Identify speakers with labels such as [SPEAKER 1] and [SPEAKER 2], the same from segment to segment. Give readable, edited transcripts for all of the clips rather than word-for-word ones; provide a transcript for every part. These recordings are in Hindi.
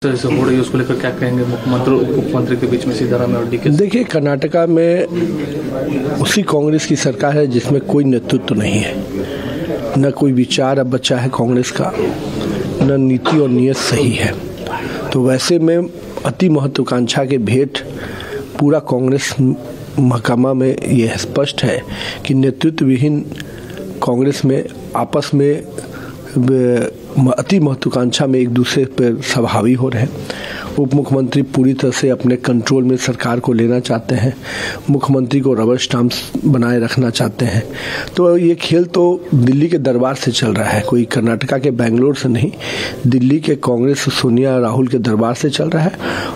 [SPEAKER 1] जैसे हो रही है उसको लेकर क्या कहेंगे मुख्यमंत्री और उप मुख्यमंत्री के बीच में सिद्धारामैया और डीके? देखिए,
[SPEAKER 2] कर्नाटका में उसी कांग्रेस की सरकार है जिसमें कोई नेतृत्व नहीं है, न कोई विचार अब बचा है कांग्रेस का, न नीति और नियत सही है। तो वैसे में अति महत्वाकांक्षा के भेंट पूरा कांग्रेस महकमा में यह स्पष्ट है कि नेतृत्व विहीन कांग्रेस में आपस में अति महत्वाकांक्षा में एक दूसरे पर सभावी हो रहे हैं। उप मुख्यमंत्री पूरी तरह से अपने कंट्रोल में सरकार को लेना चाहते हैं, मुख्यमंत्री को रबर स्टाम्प बनाए रखना चाहते हैं। तो ये खेल तो दिल्ली के दरबार से चल रहा है, कोई कर्नाटका के बेंगलोर से नहीं, दिल्ली के कांग्रेस सोनिया राहुल के दरबार से चल रहा है।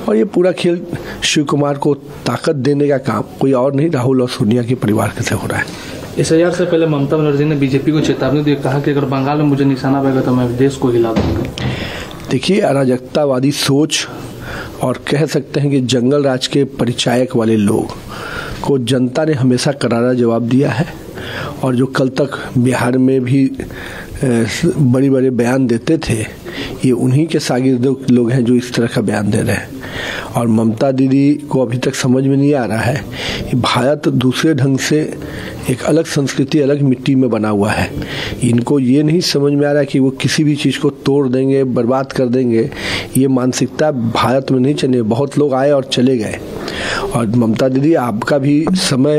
[SPEAKER 2] और ये पूरा खेल शिव कुमार को ताकत देने का काम कोई और नहीं, राहुल और सोनिया के परिवार से हो रहा है।
[SPEAKER 1] SIR से पहले ममता बनर्जी ने बीजेपी को चेतावनी दी, कहा कि अगर बंगाल में मुझे निशाना पड़ेगा तो मैं देश को हिला दूंगा।
[SPEAKER 2] देखिए, अराजकतावादी सोच और कह सकते हैं कि जंगल राज के परिचायक वाले लोग को जनता ने हमेशा करारा जवाब दिया है। और जो कल तक बिहार में भी बड़े बड़े बयान देते थे, ये उन्हीं के शागिर्द लोग हैं जो इस तरह का बयान दे रहे हैं। और ममता दीदी को अभी तक समझ में नहीं आ रहा है कि भारत दूसरे ढंग से एक अलग संस्कृति, अलग मिट्टी में बना हुआ है। इनको ये नहीं समझ में आ रहा है कि वो किसी भी चीज़ को तोड़ देंगे, बर्बाद कर देंगे। ये मानसिकता भारत में नहीं चले। बहुत लोग आए और चले गए। और ममता दीदी, आपका भी समय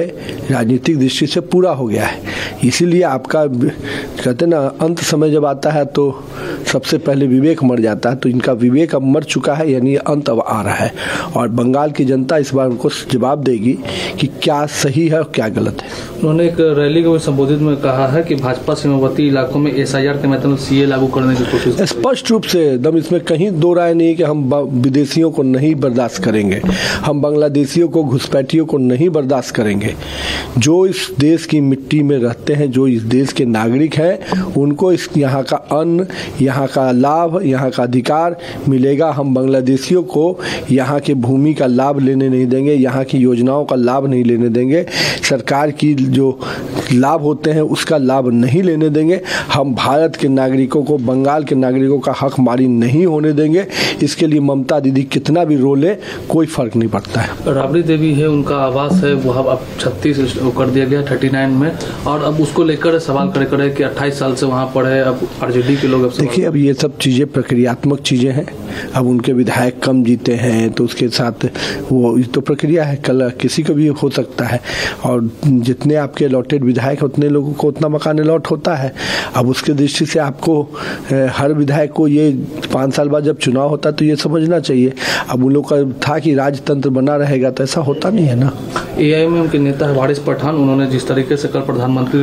[SPEAKER 2] राजनीतिक दृष्टि से पूरा हो गया है, इसीलिए आपका कहते ना अंत समय जब आता है तो सबसे पहले विवेक मर जाता है। तो इनका विवेक अब मर चुका है, यानी अंत अब आ रहा है। और बंगाल की जनता इस बार उनको जवाब देगी कि क्या सही है और क्या गलत है।
[SPEAKER 1] उन्होंने एक रैली को संबोधित में कहा है कि भाजपा सीमावर्ती इलाकों में SIR के मतलब CA लागू करने की कोशिश।
[SPEAKER 2] स्पष्ट रूप से एकदम इसमें कहीं दो राय नहीं कि हम विदेशियों को नहीं बर्दाश्त करेंगे, हम बांग्लादेशियों को, घुसपैठियों को नहीं बर्दाश्त करेंगे। जो इस देश की मिट्टी में रहते हैं, जो इस देश के नागरिक हैं, उनको इस यहाँ का अन्न, यहाँ का लाभ, यहाँ का अधिकार मिलेगा। हम बांग्लादेशियों को यहाँ के भूमि का लाभ लेने नहीं देंगे, यहाँ की योजनाओं का लाभ नहीं लेने देंगे, सरकार की जो लाभ होते हैं उसका लाभ नहीं लेने देंगे। हम भारत के नागरिकों को, बंगाल के नागरिकों का हक मारी नहीं होने देंगे। इसके लिए ममता दीदी कितना भी रोले, कोई फर्क नहीं पड़ता है।
[SPEAKER 1] राबड़ी देवी है, उनका आवास है वो अब 36 कर दिया गया 39 में, और अब उसको लेकर सवाल करे कि 28 साल से वहाँ पर है, अब RJD के लोग।
[SPEAKER 2] देखिए, अब ये सब चीज़ें प्रक्रियात्मक चीज़ें हैं। अब उनके विधायक कम जीते हैं तो उसके साथ वो तो प्रक्रिया है, कल किसी को भी हो सकता है। और जितने आपके अलॉटेड विधायक उतने लोगों को उतना मकान अलॉट होता है। अब उसके दृष्टि से आपको हर विधायक को ये 5 साल बाद जब चुनाव होता है तो ये समझना चाहिए। अब उन लोग का था कि राजतंत्र बना रहेगा, तो ऐसा होता नहीं है ना।
[SPEAKER 1] AIMM के नेता है वारिस पठान, उन्होंने जिस तरीके से कल प्रधानमंत्री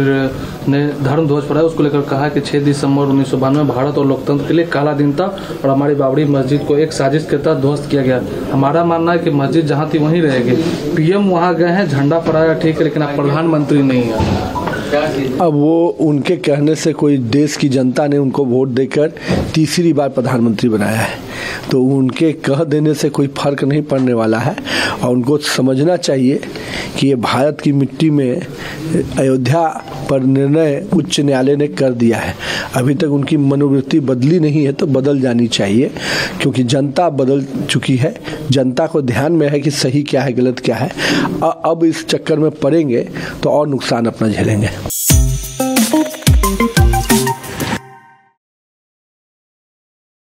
[SPEAKER 1] ने धर्म ध्वज फहराया उसको लेकर कहा कि 6 दिसंबर 1992 भारत और लोकतंत्र के लिए काला दिन था और हमारी बाबरी मस्जिद को एक साजिश के तहत ध्वस्त किया गया। हमारा मानना है कि मस्जिद जहाँ थी वहीं रहेगी। PM वहाँ गए हैं, झंडा फहराया, ठीक है, लेकिन आप प्रधानमंत्री नहीं है।
[SPEAKER 2] अब वो उनके कहने से कोई देश की जनता ने उनको वोट देकर तीसरी बार प्रधानमंत्री बनाया है, तो उनके कह देने से कोई फर्क नहीं पड़ने वाला है। और उनको समझना चाहिए कि ये भारत की मिट्टी में अयोध्या पर निर्णय उच्च न्यायालय ने कर दिया है। अभी तक उनकी मनोवृत्ति बदली नहीं है, तो बदल जानी चाहिए, क्योंकि जनता बदल चुकी है। जनता को ध्यान में है कि सही क्या है, गलत क्या है। अब इस चक्कर में पड़ेंगे तो और नुकसान अपना झेलेंगे।